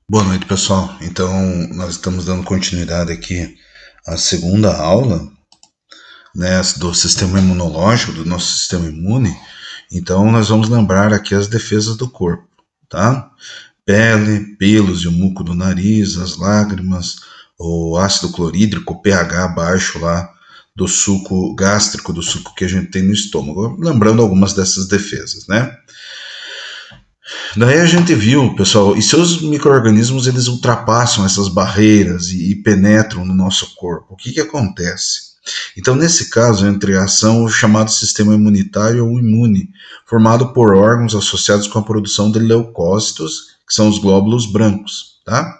Boa noite, pessoal. Então, nós estamos dando continuidade aqui à segunda aula, né, do sistema imunológico, do nosso sistema imune. Então, nós vamos lembrar aqui as defesas do corpo, tá? Pele, pelos e o muco do nariz, as lágrimas, o ácido clorídrico, o pH baixo lá do suco gástrico, do suco que a gente tem no estômago. Lembrando algumas dessas defesas, né? Daí a gente viu, pessoal, e seus micro-organismos eles ultrapassam essas barreiras e penetram no nosso corpo. O que acontece? Então, nesse caso, entre a ação o chamado sistema imunitário ou imune, formado por órgãos associados com a produção de leucócitos, que são os glóbulos brancos, tá?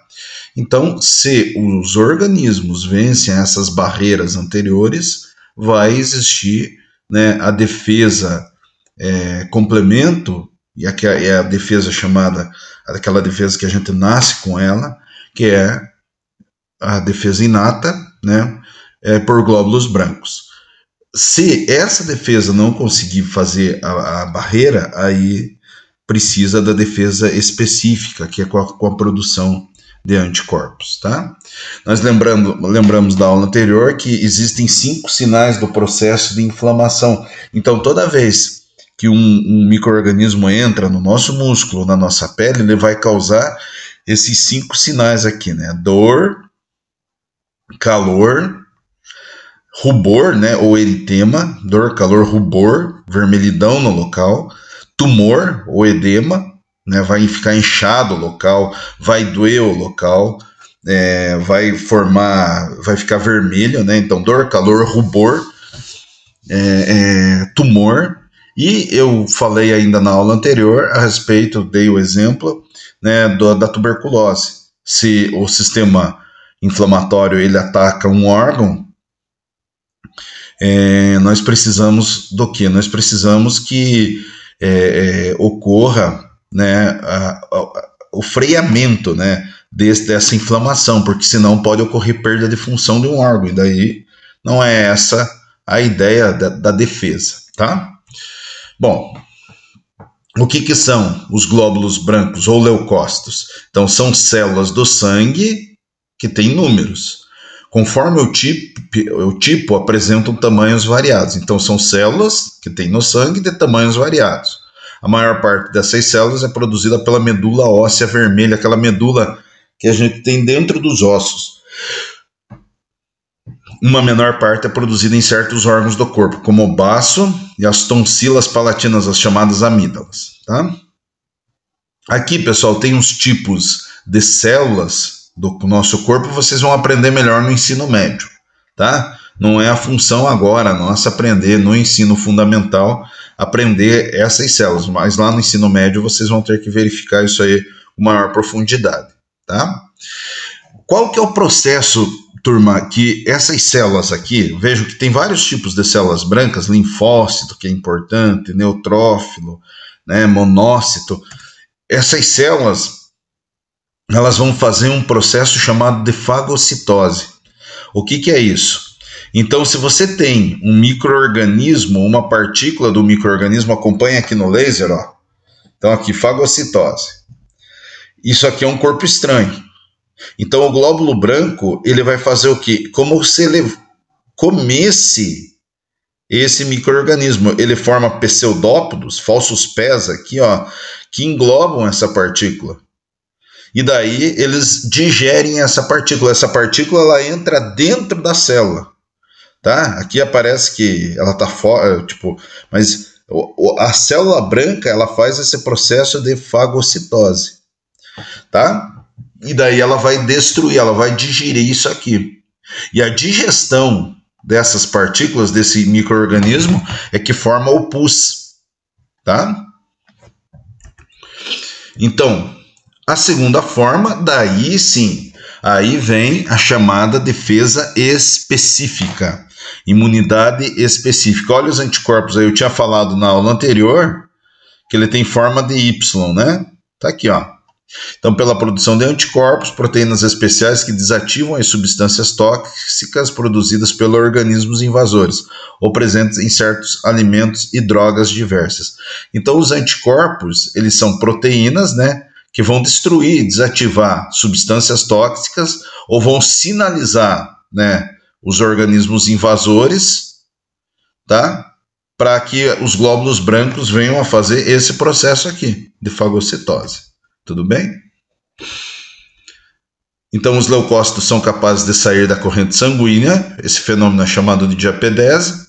Então, se os organismos vencem essas barreiras anteriores, vai existir, né, a defesa complemento, e aqui é a defesa chamada, aquela defesa que a gente nasce com ela, que é a defesa inata, né, por glóbulos brancos. Se essa defesa não conseguir fazer a barreira, aí precisa da defesa específica, que é com a produção de anticorpos, tá? Nós lembramos da aula anterior que existem 5 sinais do processo de inflamação. Então, toda vez que um micro-organismo entra no nosso músculo, na nossa pele, ele vai causar esses 5 sinais aqui, né? Dor, calor, rubor, né? Ou eritema, dor, calor, rubor, vermelhidão no local, tumor ou edema, né? Vai ficar inchado o local, vai doer o local, vai ficar vermelho, né? Então, dor, calor, rubor, tumor. E eu falei ainda na aula anterior a respeito, dei o exemplo, né, da tuberculose. Se o sistema inflamatório ele ataca um órgão, nós precisamos do quê? Nós precisamos que ocorra, né, o freamento, né, dessa inflamação, porque senão pode ocorrer perda de função de um órgão, e daí não é essa a ideia da defesa, tá? Bom, o que são os glóbulos brancos ou leucócitos? Então, são células do sangue que têm números. Conforme o tipo apresentam tamanhos variados. Então, são células que têm no sangue de tamanhos variados. A maior parte dessas células é produzida pela medula óssea vermelha, aquela medula que a gente tem dentro dos ossos. Uma menor parte é produzida em certos órgãos do corpo, como o baço e as tonsilas palatinas, as chamadas amígdalas. Tá? Aqui, pessoal, tem os tipos de células do nosso corpo, vocês vão aprender melhor no ensino médio. Tá? Não é a função agora nossa aprender no ensino fundamental, aprender essas células, mas lá no ensino médio vocês vão ter que verificar isso aí com maior profundidade. Tá? Qual que é o processo, turma, que essas células aqui, vejo que tem vários tipos de células brancas, linfócito, que é importante, neutrófilo, né, monócito. Essas células, elas vão fazer um processo chamado de fagocitose. O que é isso? Então, se você tem um micro-organismo, uma partícula do micro-organismo, acompanha aqui no laser, ó. Então, aqui, fagocitose. Isso aqui é um corpo estranho. Então, o glóbulo branco, ele vai fazer o quê? Como se ele comesse esse micro-organismo. Ele forma pseudópodos, falsos pés aqui, ó, que englobam essa partícula. E daí, eles digerem essa partícula. Essa partícula, ela entra dentro da célula. Tá? Aqui aparece que ela está fora, tipo, mas a célula branca, ela faz esse processo de fagocitose. Tá? E daí ela vai destruir, ela vai digerir isso aqui. E a digestão dessas partículas, desse micro-organismo, é que forma o pus. Tá? Então, a segunda forma, daí sim, aí vem a chamada defesa específica. Imunidade específica. Olha os anticorpos aí, eu tinha falado na aula anterior que ele tem forma de Y, né? Tá aqui, ó. Então, pela produção de anticorpos, proteínas especiais que desativam as substâncias tóxicas produzidas pelos organismos invasores ou presentes em certos alimentos e drogas diversas. Então, os anticorpos, eles são proteínas, né, que vão destruir, desativar substâncias tóxicas ou vão sinalizar, né, os organismos invasores, tá? Para que os glóbulos brancos venham a fazer esse processo aqui de fagocitose. Tudo bem? Então, os leucócitos são capazes de sair da corrente sanguínea, esse fenômeno é chamado de diapedese.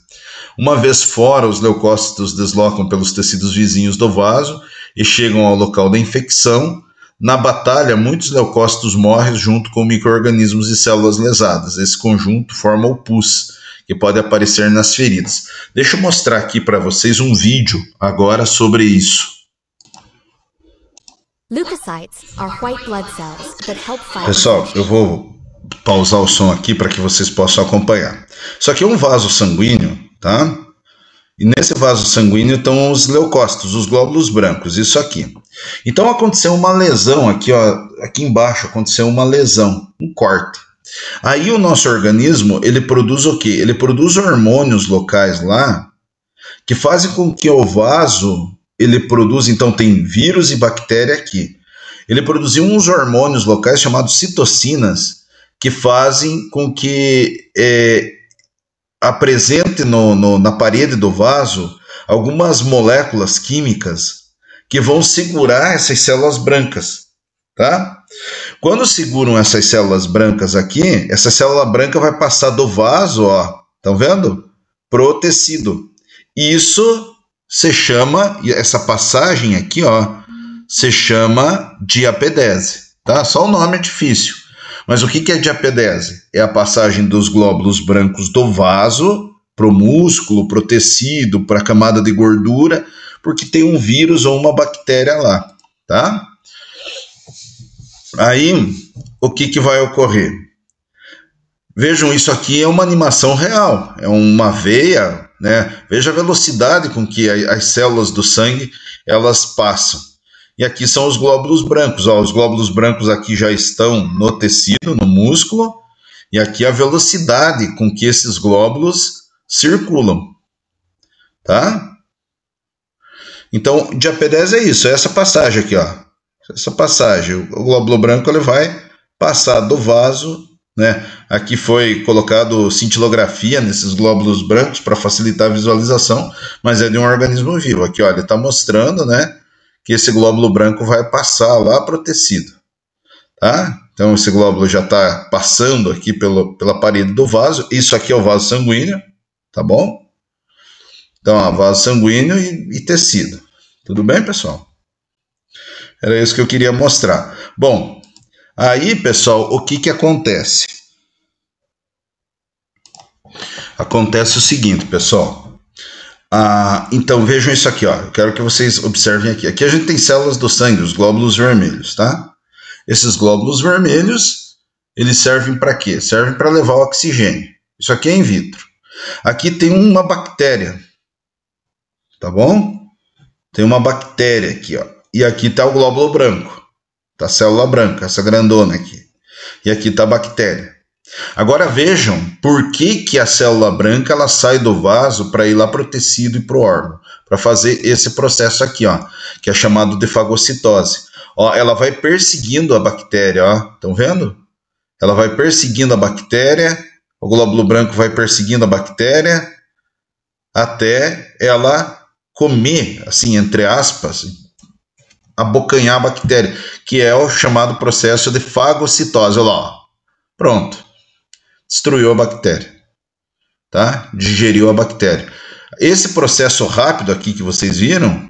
Uma vez fora, os leucócitos deslocam pelos tecidos vizinhos do vaso e chegam ao local da infecção. Na batalha, muitos leucócitos morrem junto com micro-organismos e células lesadas. Esse conjunto forma o pus, que pode aparecer nas feridas. Deixa eu mostrar aqui para vocês um vídeo agora sobre isso. Pessoal, eu vou pausar o som aqui para que vocês possam acompanhar. Isso aqui é um vaso sanguíneo, tá? E nesse vaso sanguíneo estão os leucócitos, os glóbulos brancos, isso aqui. Então aconteceu uma lesão aqui, ó, aqui embaixo aconteceu uma lesão, um corte. Aí o nosso organismo, ele produz o quê? Ele produz hormônios locais lá que fazem com que o vaso, ele produza, então tem vírus e bactéria aqui. Ele produziu uns hormônios locais chamados citocinas que fazem com que apresente na parede do vaso algumas moléculas químicas que vão segurar essas células brancas, tá? Quando seguram essas células brancas aqui, essa célula branca vai passar do vaso, ó, estão vendo? Pro tecido. E isso se chama, essa passagem aqui, ó, se chama diapedese, tá? Só o nome é difícil. Mas o que é diapedese? É a passagem dos glóbulos brancos do vaso pro músculo, pro tecido, para a camada de gordura, porque tem um vírus ou uma bactéria lá, tá? Aí, o que vai ocorrer? Vejam, isso aqui é uma animação real, é uma veia, né? Veja a velocidade com que as células do sangue, elas passam. E aqui são os glóbulos brancos, ó, os glóbulos brancos aqui já estão no tecido, no músculo, e aqui a velocidade com que esses glóbulos circulam, tá? Então, diapedese é isso, é essa passagem aqui, ó. Essa passagem, o glóbulo branco ele vai passar do vaso, né? Aqui foi colocado cintilografia nesses glóbulos brancos para facilitar a visualização, mas é de um organismo vivo. Aqui, ó, ele está mostrando, né, que esse glóbulo branco vai passar lá para o tecido, tá? Então, esse glóbulo já está passando aqui pela parede do vaso. Isso aqui é o vaso sanguíneo, tá bom? Então, ó, vaso sanguíneo e tecido. Tudo bem, pessoal? Era isso que eu queria mostrar. Bom, aí, pessoal, o que acontece? Acontece o seguinte, pessoal. Então, vejam isso aqui, ó. Eu quero que vocês observem aqui. Aqui a gente tem células do sangue, os glóbulos vermelhos, tá? Esses glóbulos vermelhos, eles servem para quê? Servem para levar o oxigênio. Isso aqui é in vitro. Aqui tem uma bactéria, tá bom? Tem uma bactéria aqui, ó. E aqui está o glóbulo branco, tá a célula branca, essa grandona aqui. E aqui está a bactéria. Agora vejam por que a célula branca ela sai do vaso para ir lá para o tecido e para o órgão, para fazer esse processo aqui, ó, que é chamado de fagocitose. Ó, ela vai perseguindo a bactéria, ó, estão vendo? Ela vai perseguindo a bactéria, o glóbulo branco vai perseguindo a bactéria até ela comer, assim, entre aspas, abocanhar a bactéria, que é o chamado processo de fagocitose. Olha lá, ó. Pronto. Destruiu a bactéria, tá? Digeriu a bactéria. Esse processo rápido aqui que vocês viram,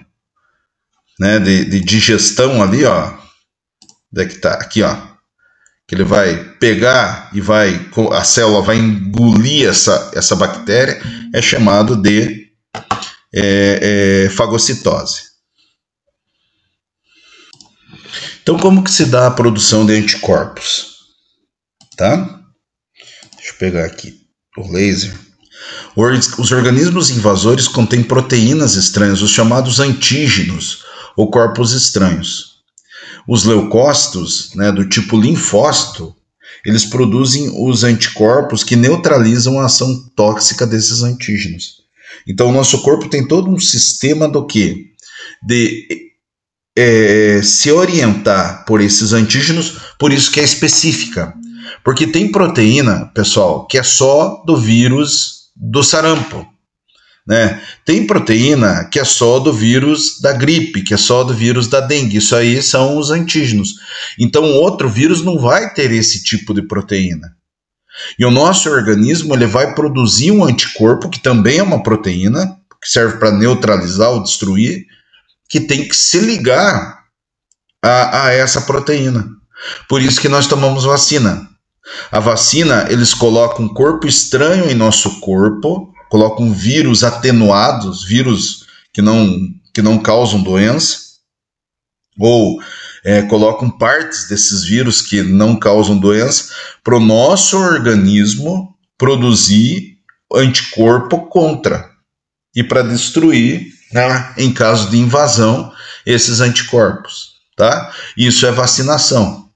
né, de digestão ali, ó, onde é que tá? Aqui, ó, que ele vai pegar e a célula vai engolir essa bactéria, é chamado de fagocitose. Então, como que se dá a produção de anticorpos? Tá? Deixa eu pegar aqui o laser. Os organismos invasores contêm proteínas estranhas, os chamados antígenos, ou corpos estranhos. Os leucócitos, né, do tipo linfócito, eles produzem os anticorpos que neutralizam a ação tóxica desses antígenos. Então, o nosso corpo tem todo um sistema do quê? De se orientar por esses antígenos, por isso que é específica. Porque tem proteína, pessoal, que é só do vírus do sarampo, né? Tem proteína que é só do vírus da gripe, que é só do vírus da dengue. Isso aí são os antígenos. Então, outro vírus não vai ter esse tipo de proteína. E o nosso organismo ele vai produzir um anticorpo, que também é uma proteína, que serve para neutralizar ou destruir, que tem que se ligar a essa proteína. Por isso que nós tomamos vacina. A vacina, eles colocam um corpo estranho em nosso corpo, colocam vírus atenuados, vírus que não causam doença, ou colocam partes desses vírus que não causam doença, para o nosso organismo produzir anticorpo contra, e para destruir, né, em caso de invasão, esses anticorpos. Tá? Isso é vacinação.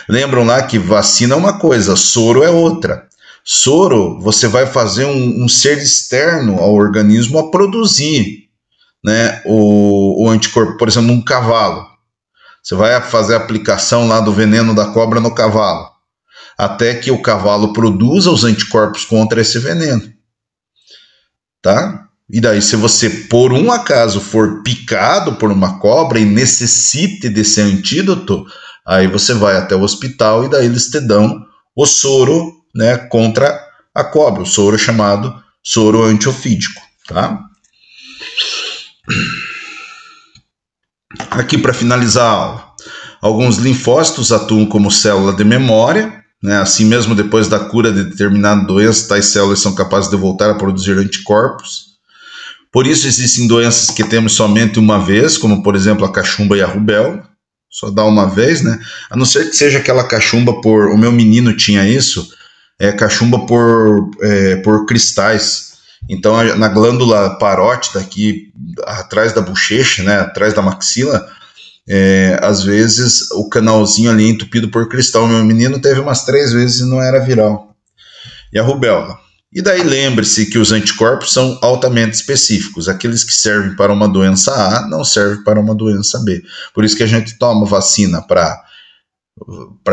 Lembram lá que vacina é uma coisa, soro é outra. Soro, você vai fazer um ser externo ao organismo a produzir, né, o anticorpo. Por exemplo, um cavalo. Você vai fazer a aplicação lá do veneno da cobra no cavalo, até que o cavalo produza os anticorpos contra esse veneno. Tá? E daí, se você, por um acaso, for picado por uma cobra e necessite desse antídoto, aí você vai até o hospital e daí eles te dão o soro, né, contra a cobra, o soro chamado soro antiofídico. Tá? Aqui, para finalizar a aula, alguns linfócitos atuam como célula de memória, né? Assim mesmo, depois da cura de determinada doença, tais células são capazes de voltar a produzir anticorpos. Por isso existem doenças que temos somente uma vez, como por exemplo a cachumba e a rubéola, só dá uma vez, né? A não ser que seja aquela cachumba por... O meu menino tinha isso, cachumba por cristais. Então na glândula parótida aqui, atrás da bochecha, né, atrás da maxila, às vezes o canalzinho ali é entupido por cristal. O meu menino teve umas 3 vezes e não era viral. E a rubéola. E daí lembre-se que os anticorpos são altamente específicos. Aqueles que servem para uma doença A não servem para uma doença B. Por isso que a gente toma vacina para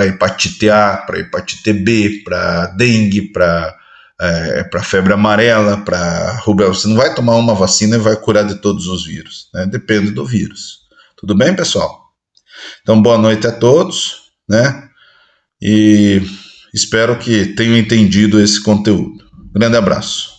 hepatite A, para hepatite B, para dengue, para febre amarela, para rubéola. Você não vai tomar uma vacina e vai curar de todos os vírus, né? Depende do vírus. Tudo bem, pessoal? Então, boa noite a todos, né? E espero que tenham entendido esse conteúdo. Grande abraço.